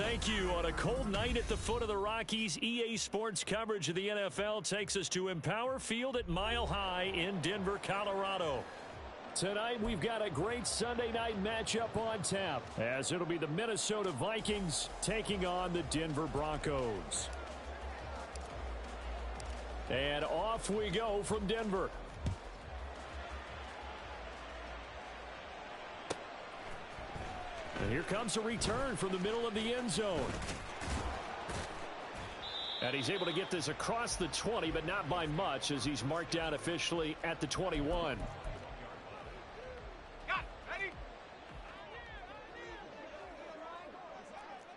thank you. On a cold night at the foot of the Rockies, EA Sports coverage of the NFL takes us to Empower Field at Mile High in Denver, Colorado. Tonight, we've got a great Sunday night matchup on tap, as it'll be the Minnesota Vikings taking on the Denver Broncos. And off we go from Denver. And here comes a return from the middle of the end zone. And he's able to get this across the 20, but not by much, as he's marked down officially at the 21. Ready?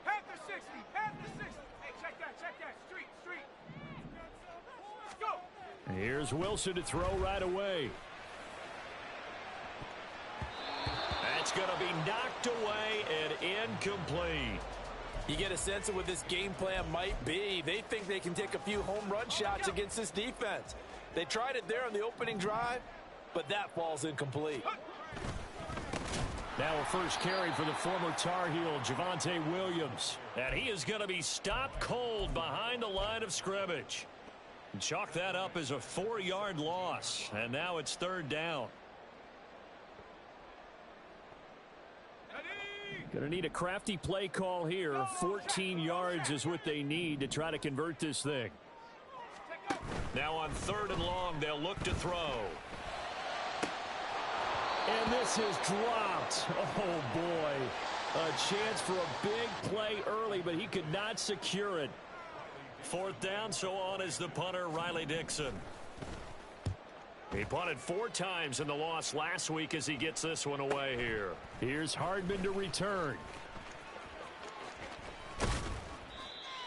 Panther 60, Panther 60. Hey, check that. Street. Let's go. Here's Wilson to throw right away. That's going to be knocked away and incomplete. You get a sense of what this game plan might be. They think they can take a few home run shots against this defense. They tried it there on the opening drive, but that falls incomplete. Now a first carry for the former Tar Heel, Javonte Williams. And he is going to be stopped cold behind the line of scrimmage. Chalk that up as a 4-yard loss. And now it's third down. Going to need a crafty play call here. 14 yards is what they need to try to convert this thing. Now on third and long, they'll look to throw. And this is dropped. Oh, boy. A chance for a big play early, but he could not secure it. Fourth down, so on is the punter, Riley Dixon. He punted 4 times in the loss last week as he gets this one away here. Here's Hardman to return.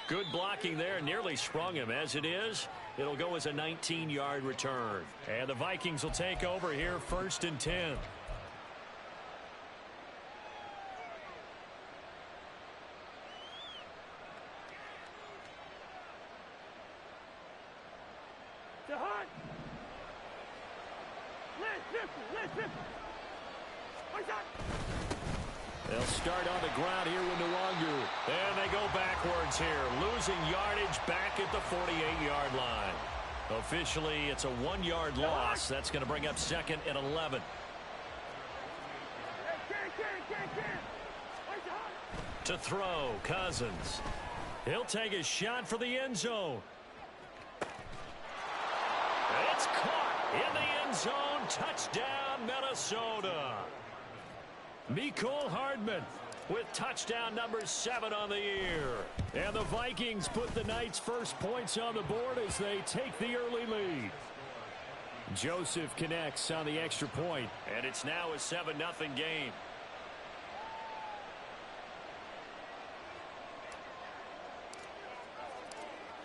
Good blocking there, nearly sprung him. As it is, it'll go as a 19-yard return. And the Vikings will take over here, 1st and 10. They'll start on the ground here with Nwangu. And they go backwards here, losing yardage back at the 48-yard line. Officially, it's a 1-yard loss. That's going to bring up 2nd and 11. To throw, Cousins. He'll take a shot for the end zone. It's caught in the end zone. Touchdown, Minnesota. Mecole Hardman with touchdown number 7 on the year. And the Vikings put the Knights' first points on the board as they take the early lead. Joseph connects on the extra point, and it's now a 7-0 game.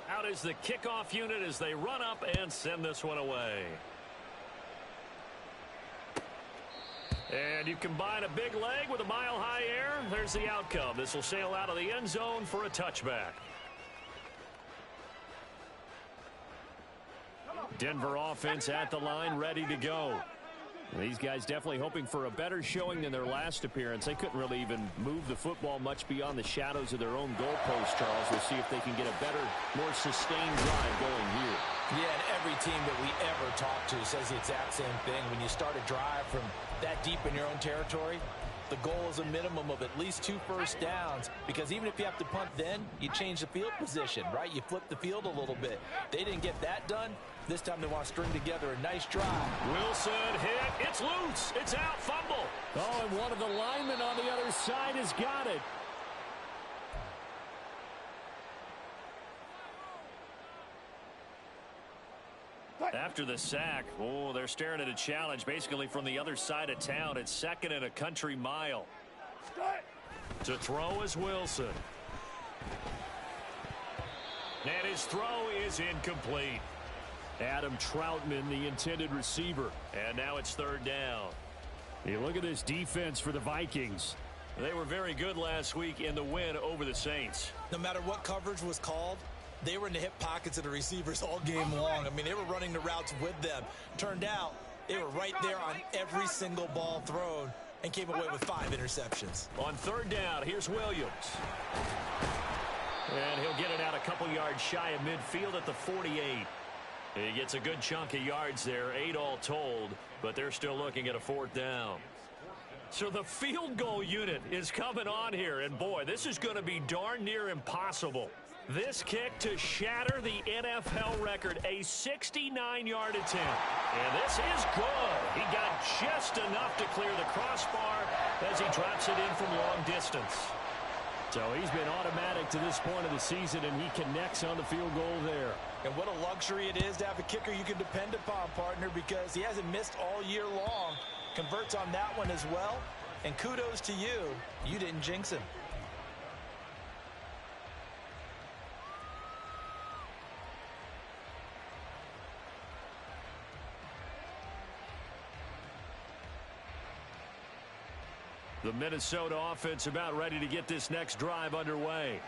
Out is the kickoff unit as they run up and send this one away. And you combine a big leg with a mile-high air, there's the outcome. This will sail out of the end zone for a touchback. Denver offense at the line, ready to go. These guys definitely hoping for a better showing than their last appearance. They couldn't really even move the football much beyond the shadows of their own goalpost, Charles. We'll see if they can get a better, more sustained drive going here. Yeah, and every team that we ever talk to says the exact same thing. When you start a drive from that deep in your own territory, the goal is a minimum of at least 2 first downs, because even if you have to punt then, you change the field position, right? You flip the field a little bit. They didn't get that done. This time they want to string together a nice drive. Wilson hit. It's loose. It's out. Fumble. Oh, and one of the linemen on the other side has got it. After the sack, oh, they're staring at a challenge basically from the other side of town. It's 2nd and a country mile. To throw is Wilson. And his throw is incomplete. Adam Troutman, the intended receiver. And now it's 3rd down. You look at this defense for the Vikings. They were very good last week in the win over the Saints. No matter what coverage was called, they were in the hip pockets of the receivers all game long. I mean, they were running the routes with them. Turned out, they were right there on every single ball thrown and came away with 5 interceptions. On third down, here's Williams. And he'll get it out a couple yards shy of midfield at the 48. He gets a good chunk of yards there, 8 all told, but they're still looking at a fourth down. So the field goal unit is coming on here, and boy, this is going to be darn near impossible. This kick to shatter the NFL record, a 69-yard attempt. And this is good. He got just enough to clear the crossbar as he drops it in from long distance. So he's been automatic to this point of the season, and he connects on the field goal there. And what a luxury it is to have a kicker you can depend upon, partner, because he hasn't missed all year long. Converts on that one as well. And kudos to you. You didn't jinx him. The Minnesota offense about ready to get this next drive underway.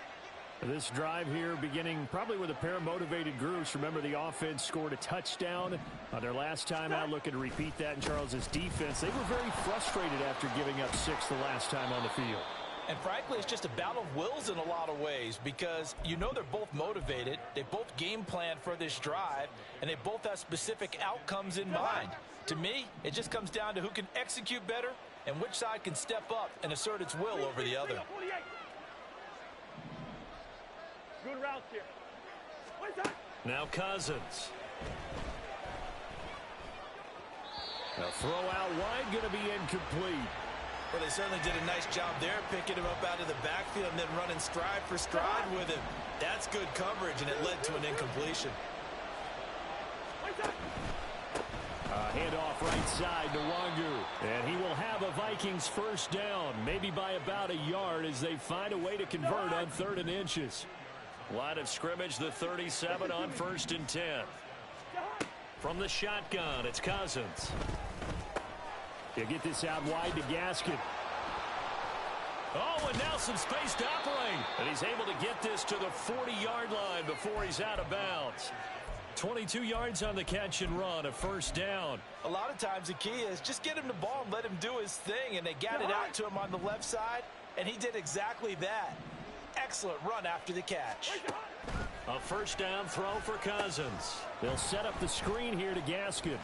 This drive here beginning probably with a pair of motivated groups. Remember, the offense scored a touchdown on their last time out, looking to repeat that in Charles's defense. They were very frustrated after giving up 6 the last time on the field. And frankly, it's just a battle of wills in a lot of ways because you know they're both motivated. They both game plan for this drive, and they both have specific outcomes in mind. To me, it just comes down to who can execute better and which side can step up and assert its will over the other. Good route here. Now Cousins. A throw out wide, going to be incomplete. Well, they certainly did a nice job there, picking him up out of the backfield and then running stride for stride with him. That's good coverage, and it led to an incompletion. Handoff right side to Wangu. And he will have a Vikings first down, maybe by about a yard as they find a way to convert on 3rd and inches. Line of scrimmage, the 37 on 1st and 10. From the shotgun, it's Cousins. He'll get this out wide to Gaskin. Oh, and now some space to operate. And he's able to get this to the 40-yard line before he's out of bounds. 22 yards on the catch and run, a first down. A lot of times the key is just get him the ball and let him do his thing, and they got it out to him on the left side, and he did exactly that. Excellent run after the catch. A first down throw for Cousins. They'll set up the screen here to Gaskin.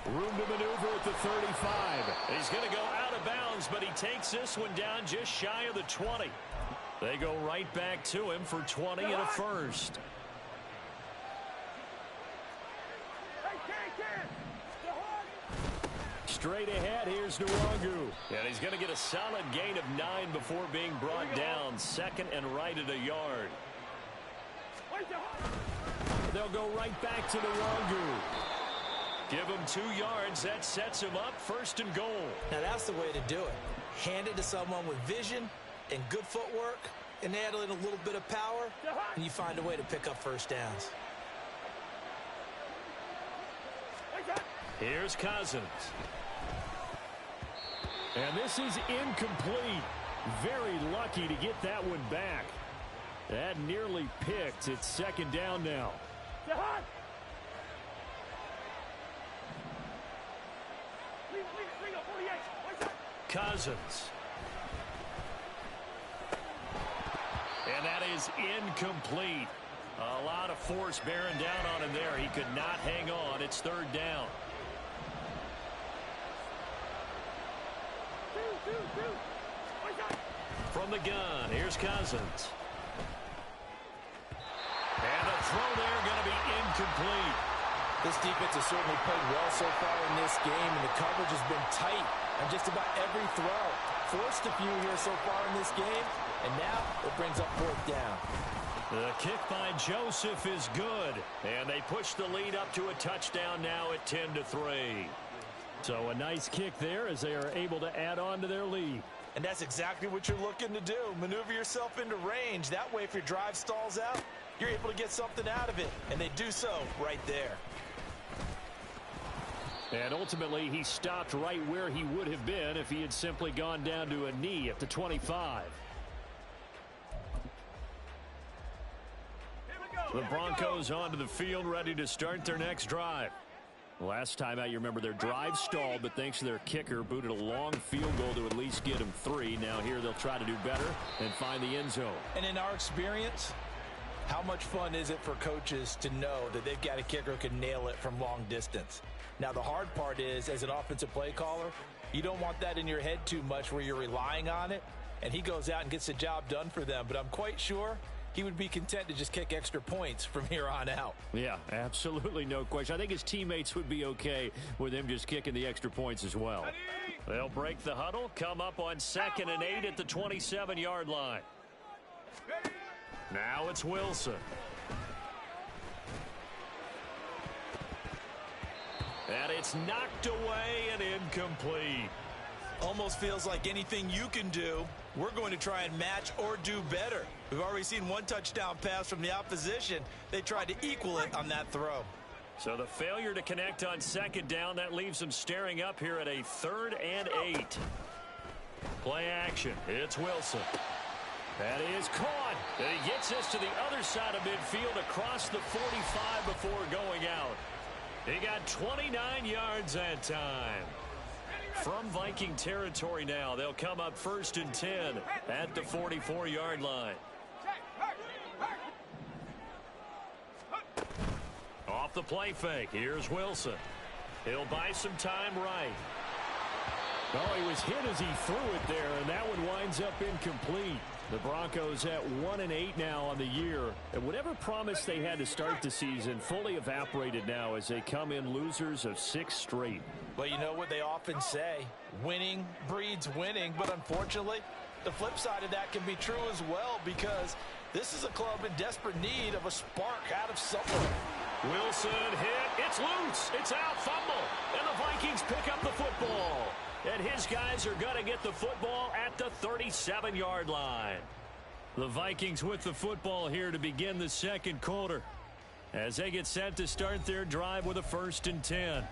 Room to maneuver at the 35. He's going to go out of bounds, but he takes this one down just shy of the 20. They go right back to him for 20 and a first. Straight ahead, here's Nwangu. And he's going to get a solid gain of 9 before being brought down. 2nd and right at a yard. They'll go right back to Nwangu. Give him 2 yards. That sets him up 1st and goal. Now that's the way to do it. Hand it to someone with vision and good footwork, and add in a little bit of power, and you find a way to pick up first downs. Here's Cousins. And this is incomplete. Very lucky to get that one back. That nearly picked. It's 2nd down now. Cousins. And that is incomplete. A lot of force bearing down on him there. He could not hang on. It's 3rd down. From the gun, here's Cousins. And the throw there going to be incomplete. This defense has certainly played well so far in this game, and the coverage has been tight on just about every throw. Forced a few here so far in this game, and now it brings up 4th down. The kick by Joseph is good, and they push the lead up to a touchdown now at 10-3. So a nice kick there as they are able to add on to their lead. And that's exactly what you're looking to do. Maneuver yourself into range. That way, if your drive stalls out, you're able to get something out of it. And they do so right there. And ultimately, he stopped right where he would have been if he had simply gone down to a knee at the 25. The Broncos onto the field ready to start their next drive. Last time out, you remember their drive stalled, but thanks to their kicker, booted a long field goal to at least get them 3. Now here they'll try to do better and find the end zone. And in our experience, how much fun is it for coaches to know that they've got a kicker who can nail it from long distance? Now, the hard part is, as an offensive play caller, you don't want that in your head too much where you're relying on it, and he goes out and gets the job done for them. But I'm quite sure he would be content to just kick extra points from here on out. Yeah, absolutely no question. I think his teammates would be okay with him just kicking the extra points as well. They'll break the huddle, come up on 2nd and 8 at the 27-yard line. Now it's Wilson. And it's knocked away and incomplete. Almost feels like anything you can do, we're going to try and match or do better. We've already seen one touchdown pass from the opposition. They tried to equal it on that throw. So the failure to connect on 2nd down, that leaves them staring up here at a 3rd and 8. Play action. It's Wilson. That is caught. And he gets us to the other side of midfield across the 45 before going out. He got 29 yards that time. From Viking territory now, they'll come up 1st and 10 at the 44-yard line. Off the play fake, here's Wilson. He'll buy some time right. Oh, he was hit as he threw it there, and that one winds up incomplete. The Broncos at 1 and 8 now on the year. And whatever promise they had to start the season fully evaporated now as they come in losers of 6 straight. Well, you know what they often say, winning breeds winning, but unfortunately, the flip side of that can be true as well, because this is a club in desperate need of a spark out of somewhere. Wilson hit, it's loose, it's out, fumble, and the Vikings pick up the football. And his guys are going to get the football at the 37-yard line. The Vikings with the football here to begin the 2nd quarter as they get set to start their drive with a 1st and 10.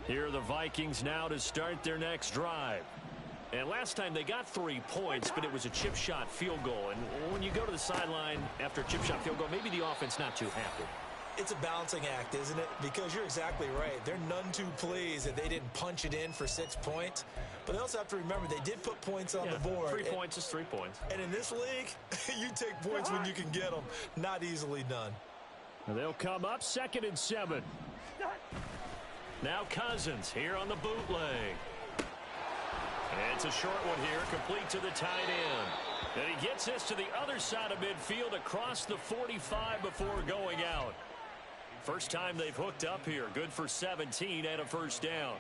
Here are the Vikings now to start their next drive. And last time they got 3 points, but it was a chip shot field goal. And when you go to the sideline after a chip shot field goal, maybe the offense not too happy. It's a balancing act, isn't it? Because you're exactly right. They're none too pleased that they didn't punch it in for 6 points. But they also have to remember they did put points on the board. 3 points is 3 points. And in this league, you take points when you can get them. Not easily done. They'll come up 2nd and 7. Now Cousins here on the bootleg. And it's a short one here, complete to the tight end. And he gets us to the other side of midfield across the 45 before going out. First time they've hooked up here. Good for 17 and a 1st down.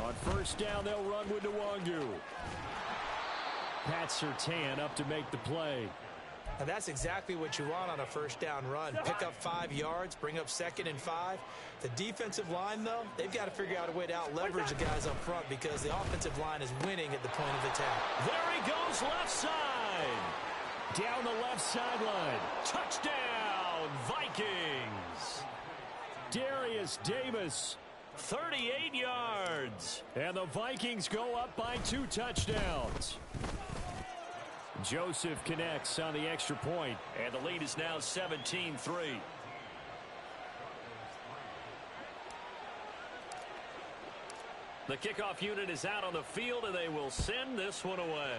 On 1st down, they'll run with Nwangu. Pat Surtain up to make the play. And that's exactly what you want on a 1st down run. Pick up 5 yards, bring up 2nd and 5. The defensive line, though, they've got to figure out a way to out-leverage the guys up front because the offensive line is winning at the point of attack. There he goes, left side. Down the left sideline. Touchdown, Vikings. Darius Davis, 38 yards. And the Vikings go up by 2 touchdowns. Joseph connects on the extra point, and the lead is now 17-3. The kickoff unit is out on the field, and they will send this one away.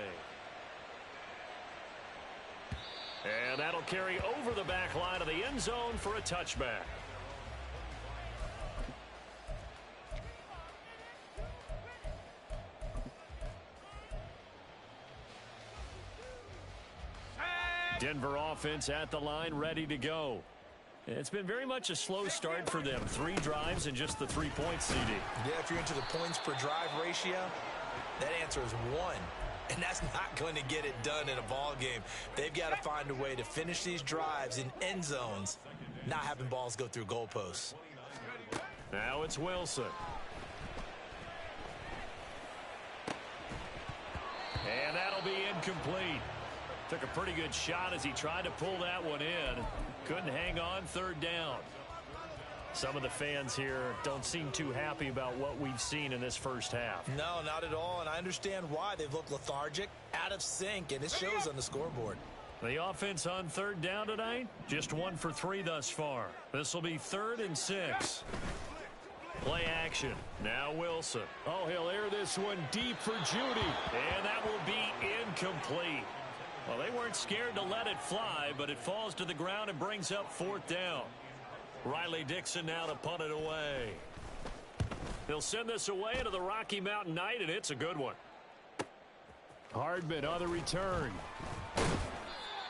And that'll carry over the back line of the end zone for a touchback. Denver offense at the line, ready to go. It's been very much a slow start for them. 3 drives and just the 3 points, CD. Yeah, if you're into the points per drive ratio, that answer is 1. And that's not going to get it done in a ball game. They've got to find a way to finish these drives in end zones, not having balls go through goalposts. Now it's Wilson. And that'll be incomplete. Took a pretty good shot as he tried to pull that one in. Couldn't hang on 3rd down. Some of the fans here don't seem too happy about what we've seen in this first half. No, not at all, and I understand why. They've looked lethargic, out of sync, and it shows on the scoreboard. The offense on third down tonight, just 1 for 3 thus far. This will be 3rd and 6. Play action. Now Wilson. Oh, he'll air this one deep for Judy. And that will be incomplete. Well, they weren't scared to let it fly, but it falls to the ground and brings up 4th down. Riley Dixon now to punt it away. They'll send this away into the Rocky Mountain night, and it's a good one. Hardman on the return.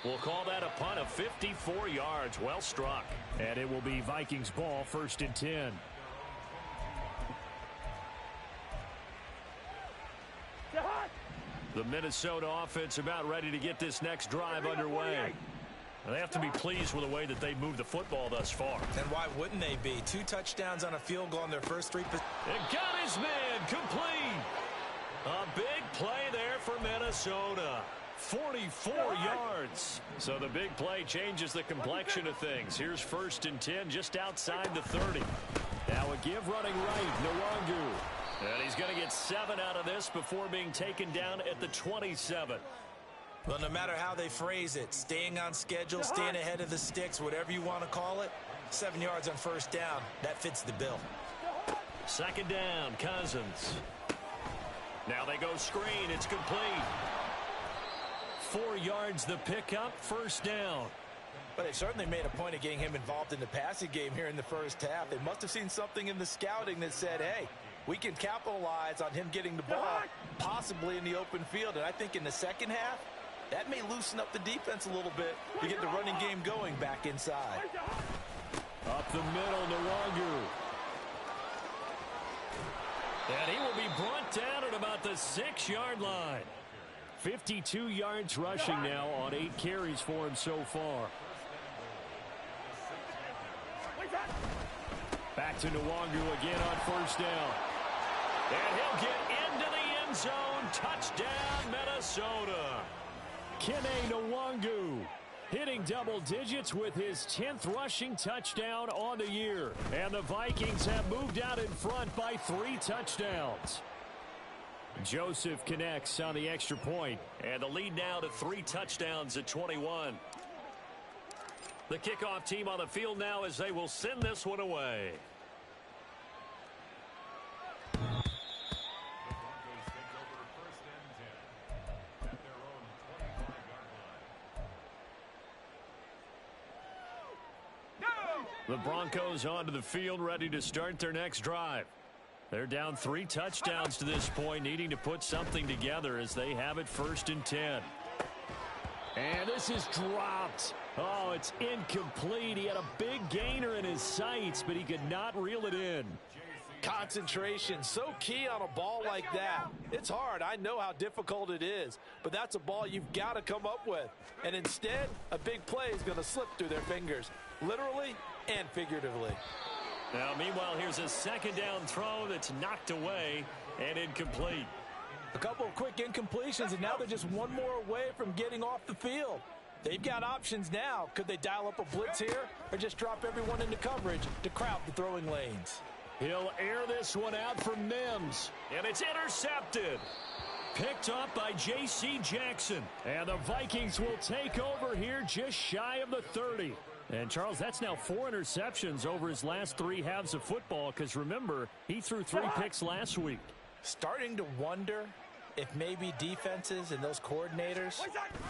We'll call that a punt of 54 yards. Well struck. And it will be Vikings ball, 1st and 10. The Minnesota offense about ready to get this next drive underway. They have to be pleased with the way that they moved the football thus far. And why wouldn't they be? 2 touchdowns on a field goal in their first 3 possessions. It got his man complete. A big play there for Minnesota. 44 yards. So the big play changes the complexion of things. Here's 1st and 10 just outside the 30. Now a give running right, Nwangu. And he's going to get 7 out of this before being taken down at the 27. Well, no matter how they phrase it, staying on schedule, staying ahead of the sticks, whatever you want to call it, 7 yards on 1st down, that fits the bill. 2nd down, Cousins. Now they go screen. It's complete. 4 yards the pickup, 1st down. But they certainly made a point of getting him involved in the passing game here in the first half. They must have seen something in the scouting that said, hey, we can capitalize on him getting the ball, possibly in the open field. And I think in the second half, that may loosen up the defense a little bit to get the running game going back inside. Up the middle, Nwangu. And he will be brought down at about the 6-yard line. 52 yards rushing now on 8 carries for him so far. Back to Nwangu again on 1st down. And he'll get into the end zone. Touchdown, Minnesota. Kene Nwangu hitting double digits with his 10th rushing touchdown on the year. And the Vikings have moved out in front by 3 touchdowns. Joseph connects on the extra point. And the lead now to 3 touchdowns at 21. The kickoff team on the field now as they will send this one away. The Broncos onto the field, ready to start their next drive. They're down 3 touchdowns to this point, needing to put something together as they have it 1st and 10. And this is dropped. Oh, it's incomplete. He had a big gainer in his sights, but he could not reel it in. Concentration, so key on a ball like that. It's hard. I know how difficult it is, but that's a ball you've got to come up with. And instead, a big play is going to slip through their fingers, literally and figuratively. Now, meanwhile, here's a 2nd down throw that's knocked away and incomplete. A couple of quick incompletions, and now they're just one more away from getting off the field. They've got options now. Could they dial up a blitz here or just drop everyone into coverage to crowd the throwing lanes? He'll air this one out for Mims, and it's intercepted. Picked up by J.C. Jackson, and the Vikings will take over here just shy of the 30. And, Charles, that's now 4 interceptions over his last 3 halves of football because, remember, he threw 3 picks last week. Starting to wonder if maybe defenses and those coordinators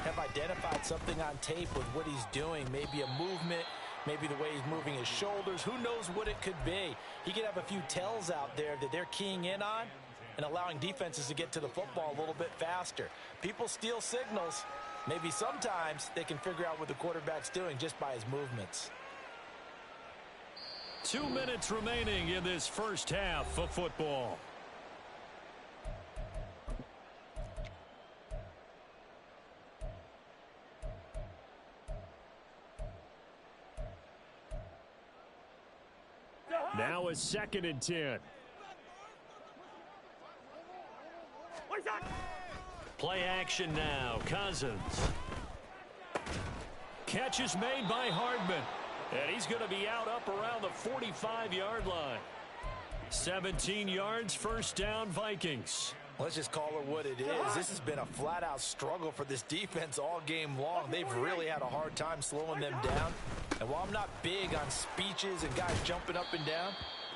have identified something on tape with what he's doing, maybe a movement, maybe the way he's moving his shoulders. Who knows what it could be? He could have a few tells out there that they're keying in on and allowing defenses to get to the football a little bit faster. People steal signals. Maybe sometimes they can figure out what the quarterback's doing just by his movements. 2 minutes remaining in this first half of football. Now a 2nd and 10. Play action now. Cousins. Catch is made by Hardman. And he's going to be out up around the 45-yard line. 17 yards, first down, Vikings. Let's just call it what it is. This has been a flat-out struggle for this defense all game long. They've really had a hard time slowing them down. And while I'm not big on speeches and guys jumping up and down,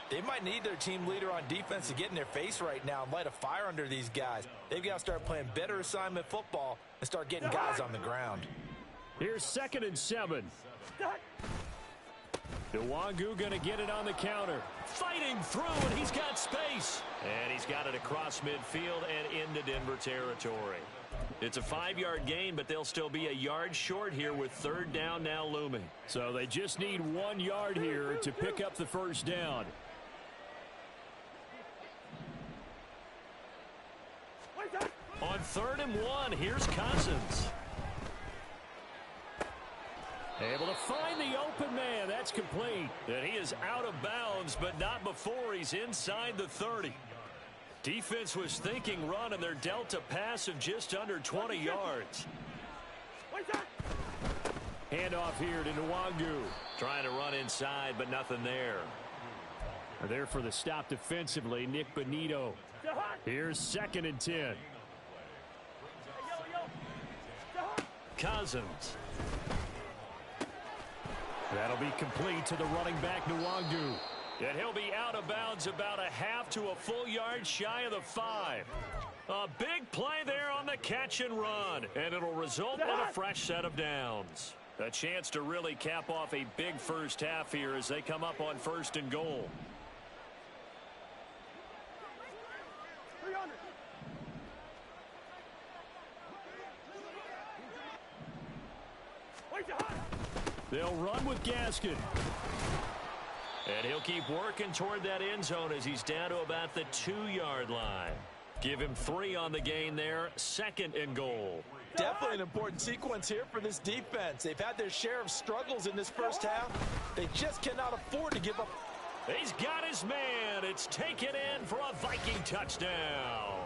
they might need their team leader on defense to get in their face right now and light a fire under these guys. They've got to start playing better assignment football and start getting guys on the ground. Here's 2nd and 7. Nwangu going to get it on the counter. Fighting through, and he's got space. And he's got it across midfield and into Denver territory. It's a 5-yard gain, but they'll still be a yard short here with 3rd down now looming. So they just need 1 yard here to pick up the first down. On 3rd and 1, here's Cousins. Able to find the open man. That's complete. And he is out of bounds, but not before he's inside the 30. Defense was thinking run, and they're dealt a pass of just under 20 yards. Handoff here to Nwangu. Trying to run inside, but nothing there. There for the stop defensively, Nick Bonito. Here's 2nd and 10. Cousins. That'll be complete to the running back, Nwangu. And he'll be out of bounds about a half to a full yard shy of the 5. A big play there on the catch and run. And it'll result in a fresh set of downs. A chance to really cap off a big first half here as they come up on 1st and goal. They'll run with Gaskin. And he'll keep working toward that end zone as he's down to about the 2-yard line. Give him 3 on the gain there. 2nd and goal. Definitely an important sequence here for this defense. They've had their share of struggles in this first half. They just cannot afford to give up. He's got his man. It's taken in for a Viking touchdown.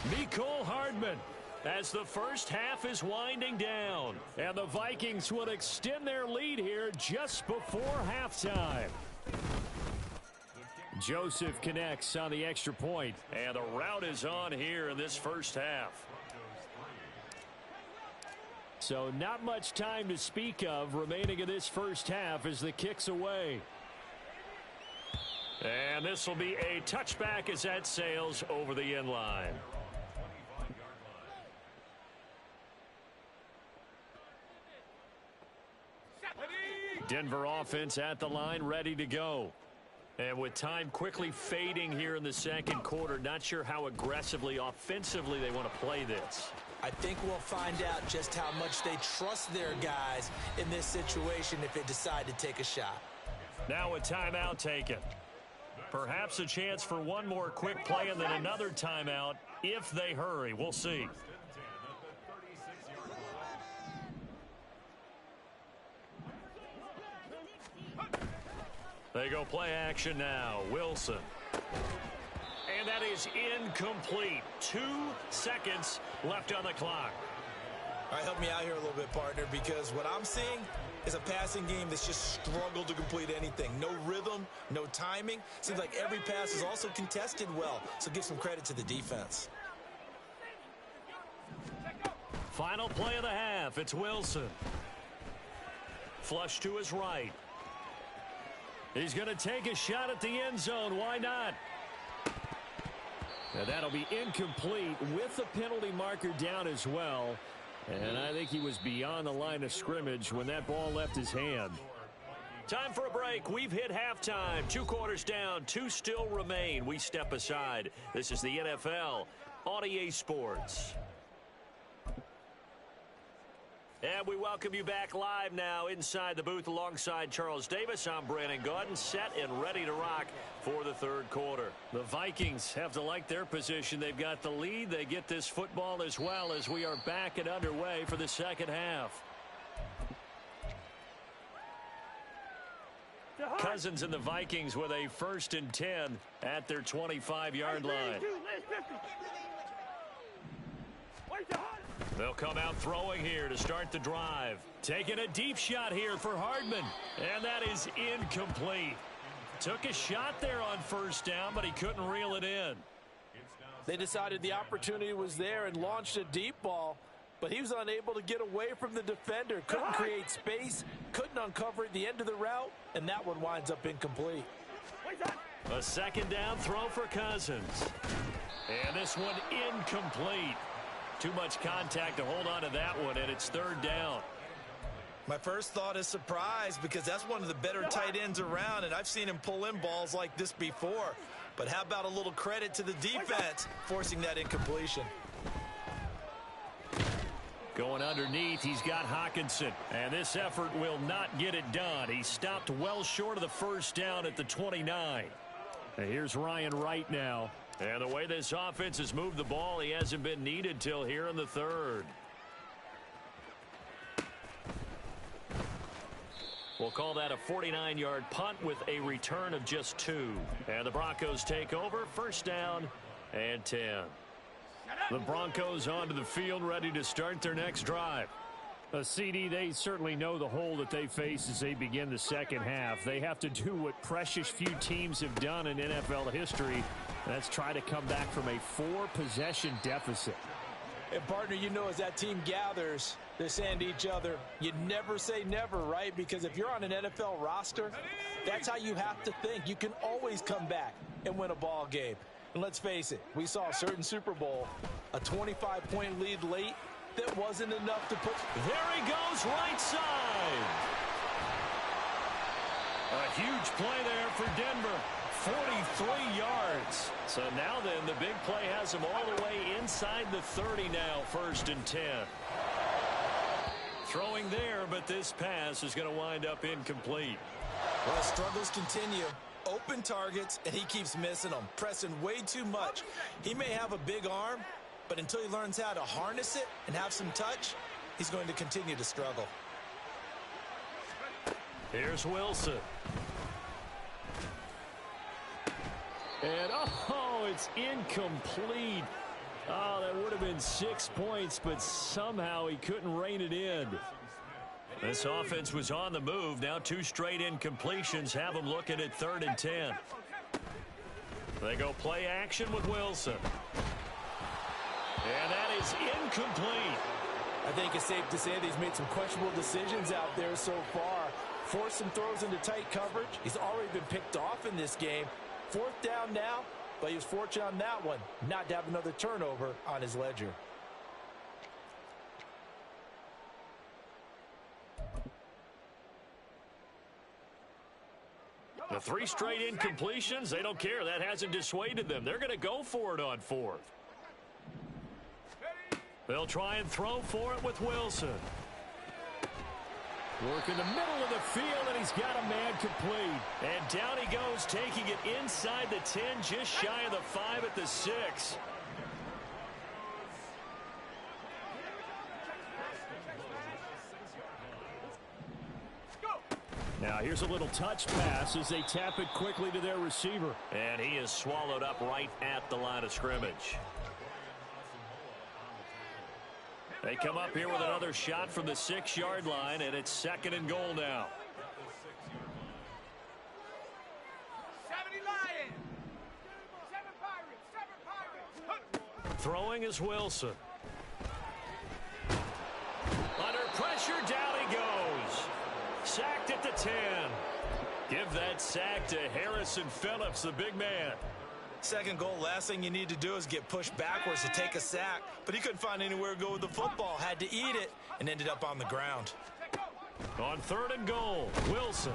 Mecole Hardman, as the first half is winding down. And the Vikings will extend their lead here just before halftime. Joseph connects on the extra point. And the route is on here in this first half. So not much time to speak of remaining in this first half as the kick's away. And this will be a touchback as that sails over the end line. Denver offense at the line, ready to go. And with time quickly fading here in the second quarter, not sure how aggressively, offensively they want to play this. I think we'll find out just how much they trust their guys in this situation if they decide to take a shot. Now a timeout taken. Perhaps a chance for one more quick play and then another timeout if they hurry. We'll see. They go play action now. Wilson. And that is incomplete. 2 seconds left on the clock. All right, help me out here a little bit, partner, because what I'm seeing is a passing game that's just struggled to complete anything. No rhythm, no timing. Seems like every pass is also contested well, so give some credit to the defense. Final play of the half. It's Wilson. Flush to his right. He's going to take a shot at the end zone. Why not? And that'll be incomplete with the penalty marker down as well. And I think he was beyond the line of scrimmage when that ball left his hand. Time for a break. We've hit halftime. 2 quarters down. 2 still remain. We step aside. This is the NFL on EA Sports. And we welcome you back live now inside the booth alongside Charles Davis. I'm Brandon Gaudin, set and ready to rock for the third quarter. The Vikings have to like their position. They've got the lead. They get this football as well as we are back and underway for the second half. Cousins and the Vikings with a 1st and 10 at their 25-yard line. They'll come out throwing here to start the drive. Taking a deep shot here for Hardman. And that is incomplete. Took a shot there on first down, but he couldn't reel it in. They decided the opportunity was there and launched a deep ball, but he was unable to get away from the defender. Couldn't create space, couldn't uncover at the end of the route, and that one winds up incomplete. A second down throw for Cousins. And this one incomplete. Too much contact to hold on to that one, and it's third down. My first thought is surprise, because that's one of the better tight ends around, and I've seen him pull in balls like this before. But how about a little credit to the defense forcing that incompletion? Going underneath, he's got Hockenson. And this effort will not get it done. He stopped well short of the first down at the 29. And here's Ryan Wright now. And the way this offense has moved the ball, he hasn't been needed till here in the third. We'll call that a 49-yard punt with a return of just 2. And the Broncos take over, first down and 10. The Broncos onto the field, ready to start their next drive. CD, they certainly know the hole that they face as they begin the second half. They have to do what precious few teams have done in NFL history. That's try to come back from a 4-possession deficit. And, partner, you know, as that team gathers, they're saying to each other, you never say never, right? Because if you're on an NFL roster, that's how you have to think. You can always come back and win a ball game. And let's face it, we saw a certain Super Bowl, a 25-point lead late that wasn't enough to put. There he goes, right side. A huge play there for Denver. 43 yards. So now then, the big play has him all the way inside the 30 now, first and 10. Throwing there, but this pass is going to wind up incomplete. Well, the struggles continue. Open targets, and he keeps missing them, pressing way too much. He may have a big arm, but until he learns how to harness it and have some touch, he's going to continue to struggle. Here's Wilson. And, oh, it's incomplete. Oh, that would have been 6 points, but somehow he couldn't rein it in. This offense was on the move. Now 2 straight incompletions have them looking at 3rd and 10. They go play action with Wilson. And that is incomplete. I think it's safe to say that he's made some questionable decisions out there so far. Forced some throws into tight coverage. He's already been picked off in this game. 4th down now, but he was fortunate on that one not to have another turnover on his ledger. The 3 straight incompletions, they don't care. That hasn't dissuaded them. They're going to go for it on 4th. They'll try and throw for it with Wilson. Work in the middle of the field, and he's got a man complete. And down he goes, taking it inside the 10, just shy of the 5 at the 6. Now here's a little touch pass as they tap it quickly to their receiver. And he is swallowed up right at the line of scrimmage. They come up here with another shot from the 6-yard line, and it's 2nd and goal now. 70 Lions! 7 Pirates! 7 Pirates! Throwing is Wilson. Under pressure, down he goes. Sacked at the 10. Give that sack to Harrison Phillips, the big man. 2nd goal, last thing you need to do is get pushed backwards to take a sack. But he couldn't find anywhere to go with the football. Had to eat it and ended up on the ground. On 3rd and goal, Wilson.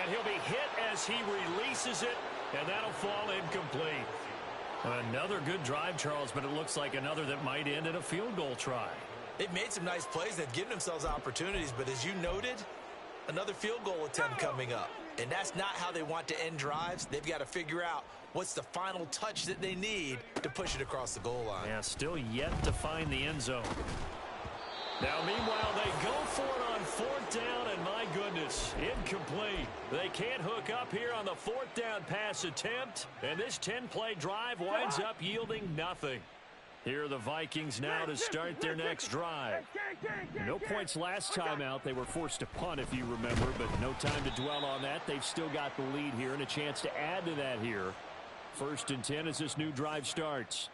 And he'll be hit as he releases it, and that'll fall incomplete. Another good drive, Charles, but it looks like another that might end in a field goal try. They've made some nice plays. They've given themselves opportunities, but as you noted, another field goal attempt coming up. And that's not how they want to end drives. They've got to figure out what's the final touch that they need to push it across the goal line. Yeah, still yet to find the end zone. Now, meanwhile, they go for it on 4th down, and my goodness, incomplete. They can't hook up here on the 4th down pass attempt, and this 10-play drive winds up yielding nothing. Here are the Vikings now to start their next drive. No points last time out. They were forced to punt, if you remember, but no time to dwell on that. They've still got the lead here and a chance to add to that here. 1st and 10 as this new drive starts.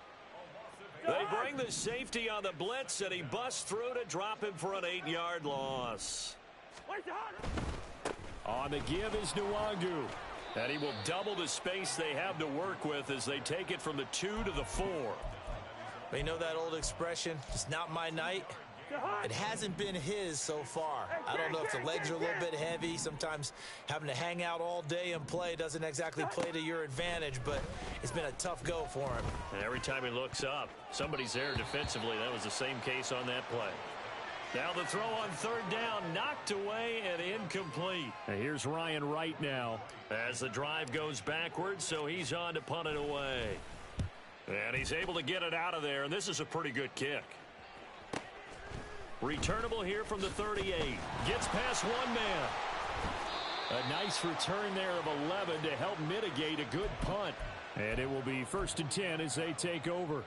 They bring the safety on the blitz, and he busts through to drop him for an 8-yard loss. On the give is Nwangu. And he will double the space they have to work with as they take it from the 2 to the 4. But you know that old expression, it's not my night? It hasn't been his so far. I don't know if the legs are a little bit heavy. Sometimes having to hang out all day and play doesn't exactly play to your advantage, but it's been a tough go for him. And every time he looks up, somebody's there defensively. That was the same case on that play. Now the throw on 3rd down, knocked away and incomplete. And here's Ryan Wright now. As the drive goes backwards, so he's on to punt it away. And he's able to get it out of there, and this is a pretty good kick. Returnable here from the 38. Gets past one man. A nice return there of 11 to help mitigate a good punt. And it will be 1st and 10 as they take over.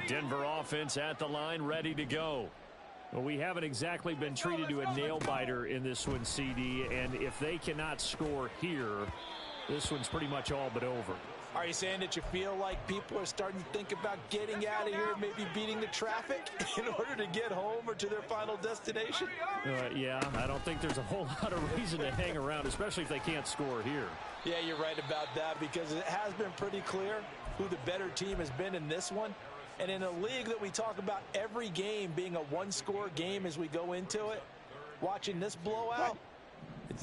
Denver offense at the line, ready to go. Well, we haven't exactly been treated to a nail-biter in this one, CD, and if they cannot score here, this one's pretty much all but over. Are you saying that you feel like people are starting to think about getting out of here, maybe beating the traffic in order to get home or to their final destination? Yeah, I don't think there's a whole lot of reason to hang around, especially if they can't score here. Yeah, you're right about that because it has been pretty clear who the better team has been in this one. And in a league that we talk about every game being a one-score game as we go into it, watching this blowout,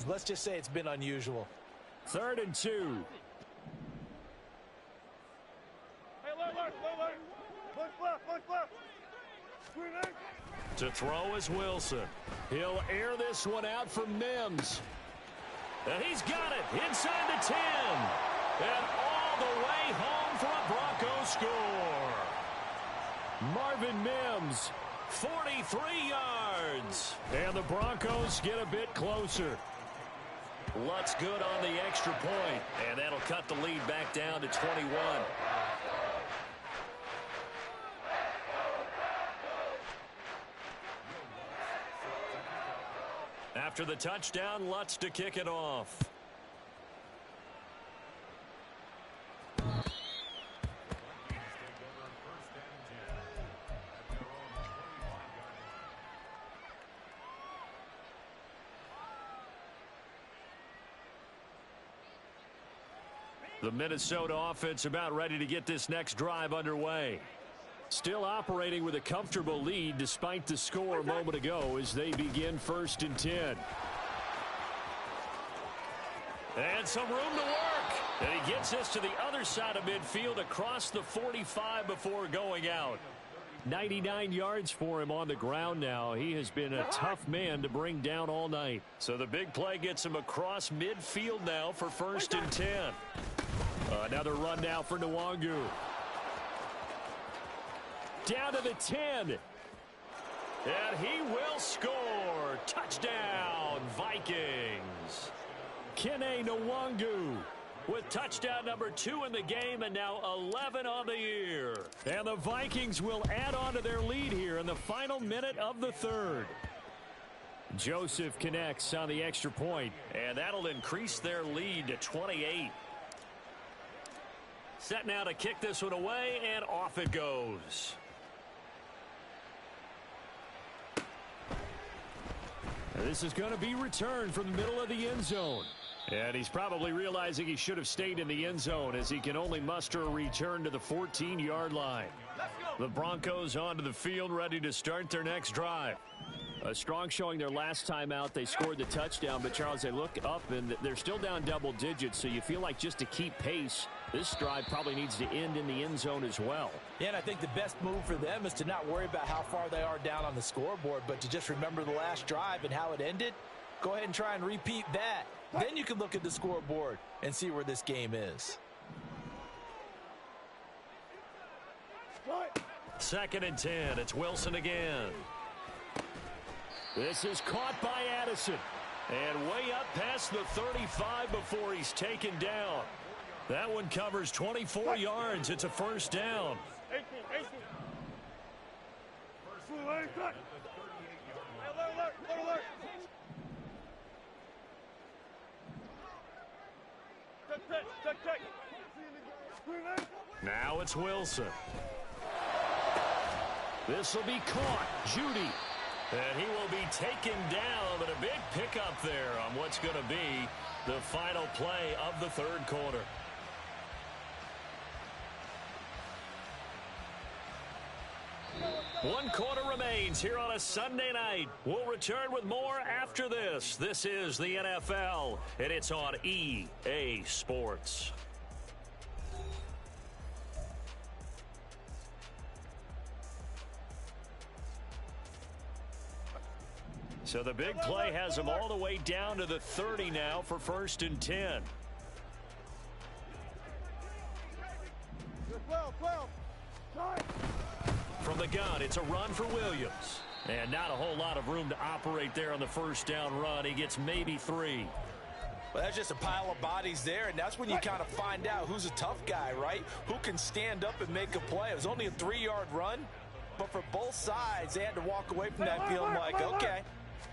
let's just say it's been unusual. 3rd and 2. To throw is Wilson. He'll air this one out for Mims. And he's got it inside the 10. And all the way home for a Broncos score. Marvin Mims, 43 yards. and the Broncos get a bit closer. Lutz good on the extra point, and that'll cut the lead back down to 21. After the touchdown, Lutz to kick it off. The Minnesota offense about ready to get this next drive underway. Still operating with a comfortable lead despite the score a moment ago as they begin 1st and 10. And some room to work. And he gets this to the other side of midfield across the 45 before going out. 99 yards for him on the ground now. He has been a tough man to bring down all night. So the big play gets him across midfield now for 1st and 10. Another run now for Nwangu. Down to the 10. And he will score. Touchdown, Vikings. Kene Nwangu with touchdown number 2 in the game and now 11 on the year. And the Vikings will add on to their lead here in the final minute of the 3rd. Joseph connects on the extra point. And that'll increase their lead to 28. Set now to kick this one away, and off it goes. This is going to be returned from the middle of the end zone. And he's probably realizing he should have stayed in the end zone as he can only muster a return to the 14-yard line. The Broncos onto the field, ready to start their next drive. A strong showing their last time out. They scored the touchdown, but Charles, they look up and they're still down double digits, so you feel like just to keep pace, this drive probably needs to end in the end zone as well. Yeah, and I think the best move for them is to not worry about how far they are down on the scoreboard, but to just remember the last drive and how it ended. Go ahead and try and repeat that. Then you can look at the scoreboard and see where this game is. 2nd and 10. It's Wilson again. This is caught by Addison. And way up past the 35 before he's taken down. That one covers 24 yards. It's a first down. Now it's Wilson. This will be caught. Judy. And he will be taken down, but a big pickup there on what's going to be the final play of the third quarter. One quarter remains here on a Sunday night. We'll return with more after this. This is the NFL, and it's on EA Sports. So the big play has them all the way down to the 30 now for 1st and 10. From the gun, it's a run for Williams. And not a whole lot of room to operate there on the first down run. He gets maybe 3. Well, that's just a pile of bodies there, and that's when you kind of find out who's a tough guy, right? Who can stand up and make a play. It was only a 3-yard run, but for both sides, they had to walk away from that feeling like, okay,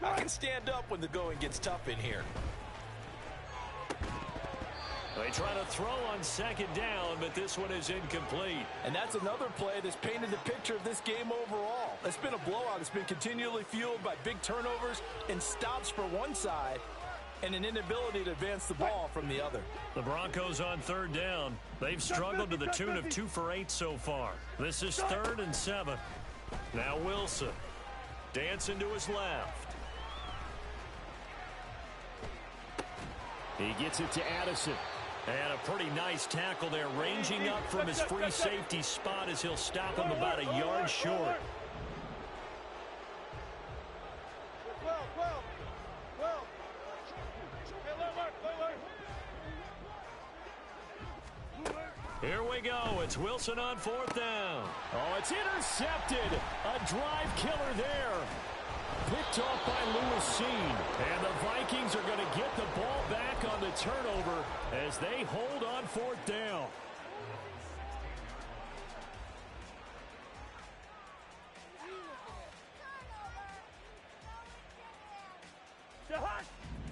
I can stand up when the going gets tough in here. They try to throw on 2nd down, but this one is incomplete. And that's another play that's painted the picture of this game overall. It's been a blowout. It's been continually fueled by big turnovers and stops for one side and an inability to advance the ball from the other. The Broncos on 3rd down. They've struggled to the tune of 2 for 8 so far. This is 3rd and 7. Now Wilson. Dancing to his left. He gets it to Addison. And a pretty nice tackle there, ranging up from his free safety spot as he'll stop him about a yard short. Here we go. It's Wilson on 4th down. Oh, it's intercepted. A drive killer there. Picked off by Lewis Seen. And the Vikings are going to get the ball back on the turnover as they hold on 4th down.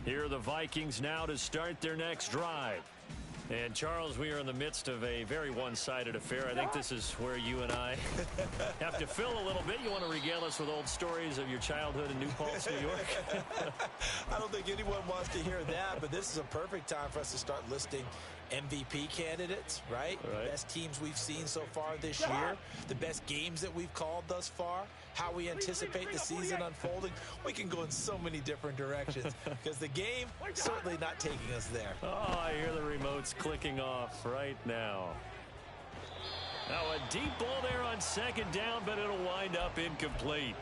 Here are the Vikings now to start their next drive. And, Charles, we are in the midst of a very one-sided affair. I think this is where you and I have to fill a little bit. You want to regale us with old stories of your childhood in New Paltz, New York? I don't think anyone wants to hear that, but this is a perfect time for us to start listing MVP candidates, right? The best teams we've seen so far this year, the best games that we've called thus far, how we anticipate the season unfolding. We can go in so many different directions because the game certainly not taking us there. Oh, I hear the remotes clicking off right now. Now a deep ball there on 2nd down, but it'll wind up incomplete.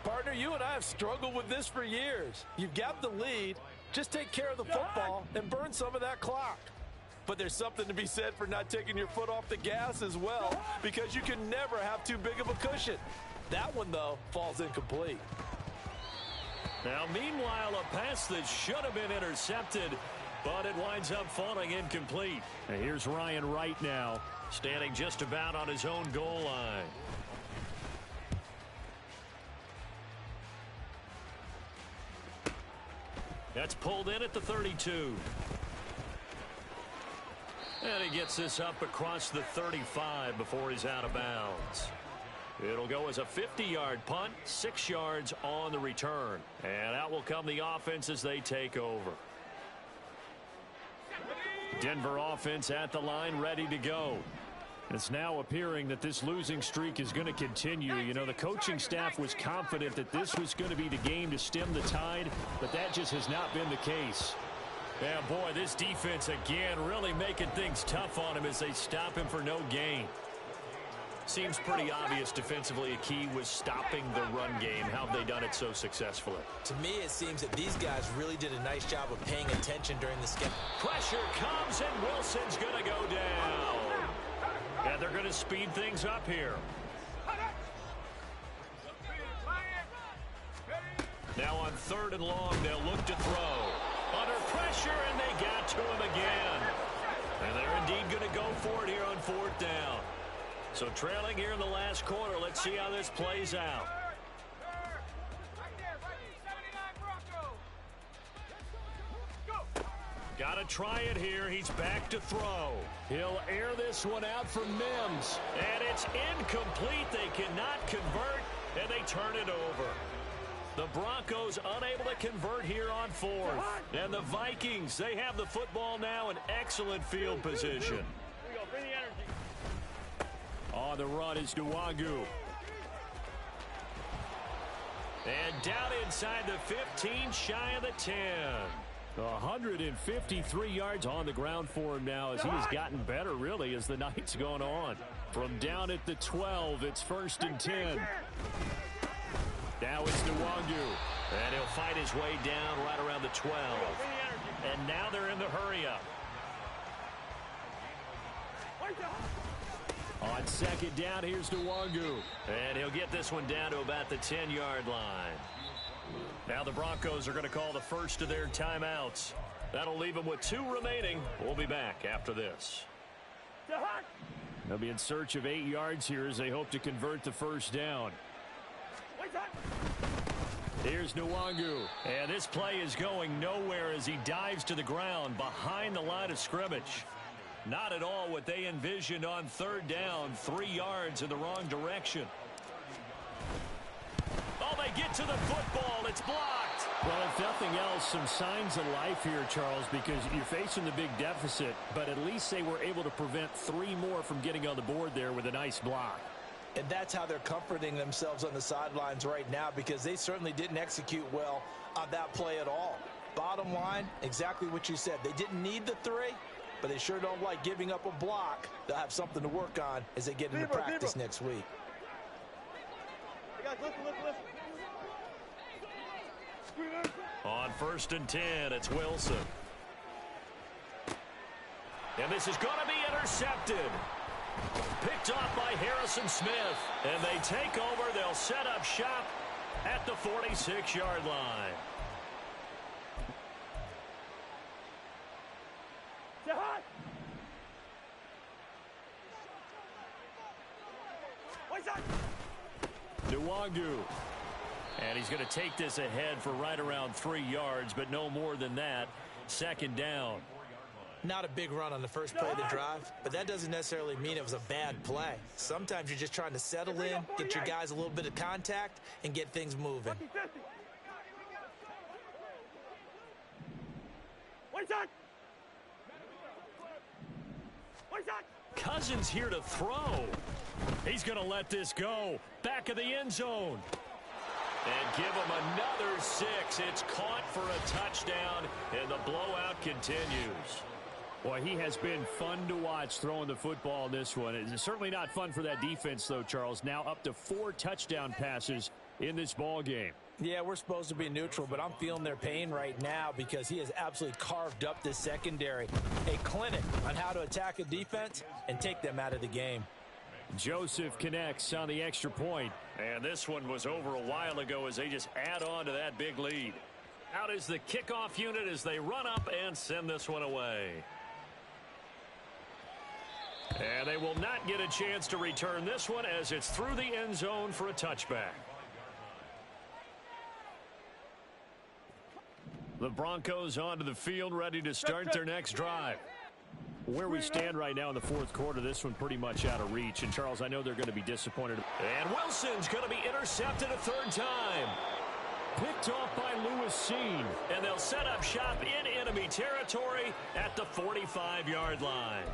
Partner, you and I have struggled with this for years. You've got the lead. Just take care of the football and burn some of that clock. But there's something to be said for not taking your foot off the gas as well, because you can never have too big of a cushion. That one, though, falls incomplete. Now, meanwhile, a pass that should have been intercepted, but it winds up falling incomplete. And here's Ryan Wright now, standing just about on his own goal line. That's pulled in at the 32. And he gets this up across the 35 before he's out of bounds. It'll go as a 50-yard punt, 6 yards on the return. And out will come the offense as they take over. Denver offense at the line, ready to go. It's now appearing that this losing streak is going to continue. You know, the coaching staff was confident that this was going to be the game to stem the tide, but that just has not been the case. Yeah, boy, this defense again really making things tough on him as they stop him for no gain. Seems pretty obvious defensively a key was stopping the run game. How have they done it so successfully? To me, it seems that these guys really did a nice job of paying attention during the schedule. Pressure comes, and Wilson's going to go down. And they're going to speed things up here. Now on 3rd and long, they'll look to throw. Under pressure, and they got to him again. And they're indeed 4th down. So trailing here in the last quarter. Let's see how this plays out. Got to try it here. He's back to throw. He'll air this one out for Mims. And it's incomplete. They cannot convert, and they turn it over. The Broncos unable to convert here on 4th. And the Vikings, they have the football now in excellent field position. On the run is Nwangu. And down inside the 15, shy of the 10. 153 yards on the ground for him now as he has gotten better, really, as the night's gone on. From down at the 12, it's 1st and 10. Now it's Nwangu. And he'll fight his way down right around the 12. And now they're in the hurry-up. On 2nd down, here's Nwangu. And he'll get this one down to about the 10-yard line. Now the Broncos are going to call the first of their timeouts. That'll leave them with 2 remaining. We'll be back after this. They'll be in search of 8 yards here as they hope to convert the 1st down. Here's Nwangu. And this play is going nowhere as he dives to the ground behind the line of scrimmage. Not at all what they envisioned on 3rd down. 3 yards in the wrong direction. Oh, they get to the football. It's blocked. Well, if nothing else, some signs of life here, Charles, because you're facing the big deficit, but at least they were able to prevent 3 more from getting on the board there with a nice block. And that's how they're comforting themselves on the sidelines right now, because they certainly didn't execute well on that play at all. Bottom line, exactly what you said. They didn't need the 3, but they sure don't like giving up a block. They'll have something to work on as they get into practice next week. On 1st and 10, it's Wilson. And this is going to be intercepted. Picked off by Harrison Smith. And they take over. They'll set up shop at the 46-yard line. Nwangu. And he's going to take this ahead for right around 3 yards, but no more than that. 2nd down. Not a big run on the first play of the drive, but that doesn't necessarily mean it was a bad play. Sometimes you're just trying to settle in, get your guys a little bit of contact, and get things moving. Cousins here to throw. He's going to let this go. Back of the end zone. And give him another 6. It's caught for a touchdown, and the blowout continues. Boy, he has been fun to watch throwing the football in this one. It's certainly not fun for that defense, though, Charles. Now up to 4 touchdown passes in this ball game. Yeah, we're supposed to be neutral, but I'm feeling their pain right now because he has absolutely carved up this secondary. A clinic on how to attack a defense and take them out of the game. Joseph connects on the extra point. And this one was over a while ago as they just add on to that big lead. Out is the kickoff unit as they run up and send this one away. And they will not get a chance to return this one as it's through the end zone for a touchback. The Broncos onto the field, ready to start their next drive. Where we stand right now in the 4th quarter, this one pretty much out of reach. And, Charles, I know they're going to be disappointed. And Wilson's going to be intercepted a 3rd time. Picked off by Lewis Seen. And they'll set up shop in enemy territory at the 45-yard line.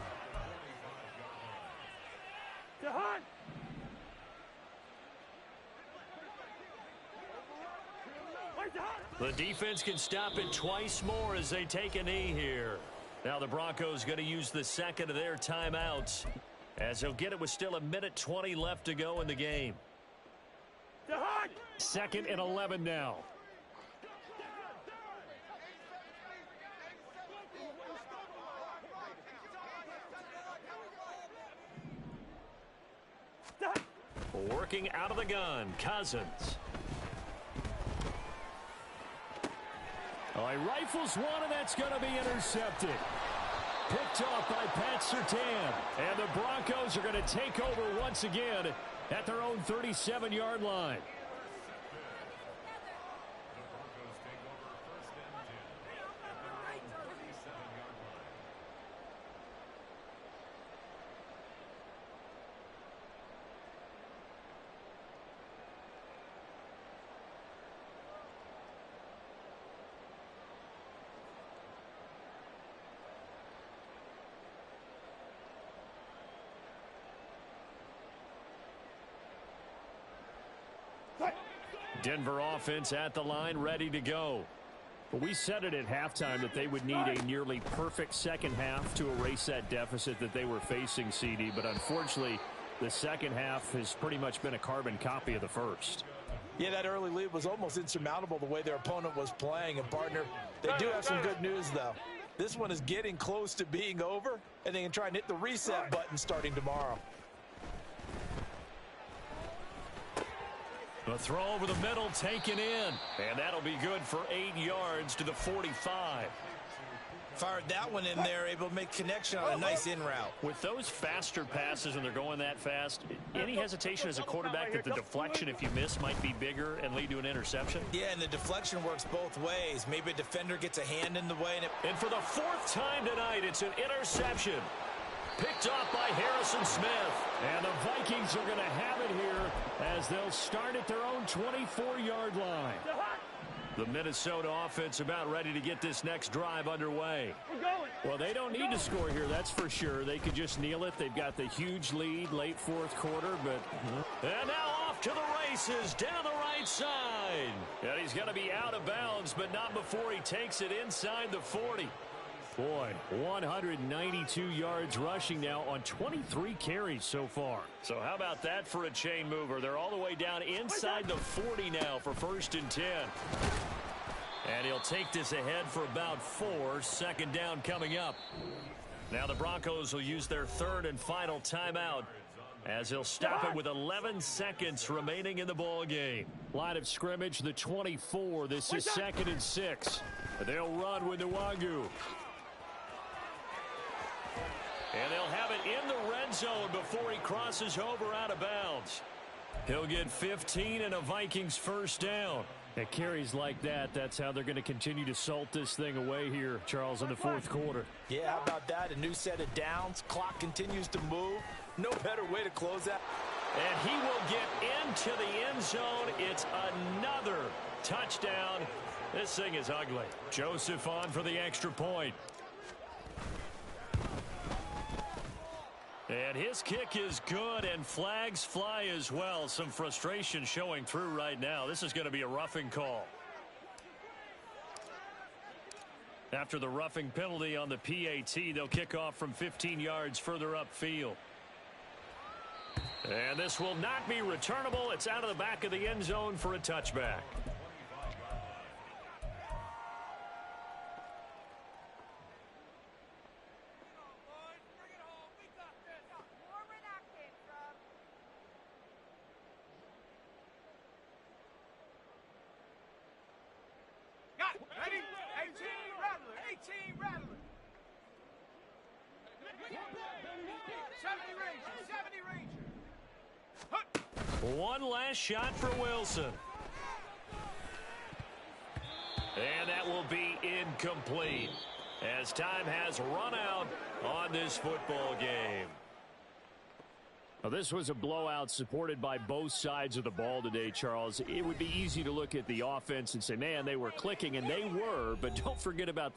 The defense can stop it twice more as they take a knee here. Now the Broncos going to use the 2nd of their timeouts as they'll get it with still 1:20 left to go in the game. 2nd and 11 now. Working out of the gun, Cousins. Oh, he rifles one, and that's going to be intercepted. Picked off by Pat Surtain. And the Broncos are going to take over once again at their own 37-yard line. Denver offense at the line, ready to go. But we said it at halftime that they would need a nearly perfect second half to erase that deficit that they were facing, CD. But unfortunately, the second half has pretty much been a carbon copy of the first. Yeah, that early lead was almost insurmountable the way their opponent was playing. And, partner, they do have some good news, though. This one is getting close to being over, and they can try and hit the reset button starting tomorrow. The throw over the middle taken in. And that'll be good for 8 yards to the 45. Fired that one in there, able to make connection on a nice in route. With those faster passes and they're going that fast, any hesitation as a quarterback that the deflection, if you miss, might be bigger and lead to an interception? Yeah, and the deflection works both ways. Maybe a defender gets a hand in the way. And for the 4th time tonight, it's an interception. Picked off by Harrison Smith. And the Vikings are going to have it here as they'll start at their own 24-yard line. The Minnesota offense about ready to get this next drive underway. Well, they don't need to score here, that's for sure. They could just kneel it. They've got the huge lead late 4th quarter. And now off to the races down the right side. And he's going to be out of bounds, but not before he takes it inside the 40. Boy, 192 yards rushing now on 23 carries so far. So how about that for a chain mover? They're all the way down inside the 40 now for 1st and 10. And he'll take this ahead for about 4. 2nd down coming up. Now the Broncos will use their 3rd and final timeout as he'll stop it with 11 seconds remaining in the ball game. Line of scrimmage, the 24. This is 2nd and 6. They'll run with Nwangu. And they'll have it in the red zone before he crosses over out of bounds. He'll get 15 and a Vikings 1st down. At carries like that, that's how they're going to continue to salt this thing away here, Charles, in the 4th quarter. Yeah, how about that? A new set of downs. Clock continues to move. No better way to close out. And he will get into the end zone. It's another touchdown. This thing is ugly. Joseph on for the extra point. And his kick is good, and flags fly as well. Some frustration showing through right now. This is going to be a roughing call. After the roughing penalty on the PAT, they'll kick off from 15 yards further upfield. And this will not be returnable. It's out of the back of the end zone for a touchback. Ready? 18 Rattler. 18 Rattler. 70 Ranger. 70 Ranger. One last shot for Wilson. And that will be incomplete as time has run out on this football game. Now, this was a blowout supported by both sides of the ball today, Charles. It would be easy to look at the offense and say, man, they were clicking, and they were, but don't forget about the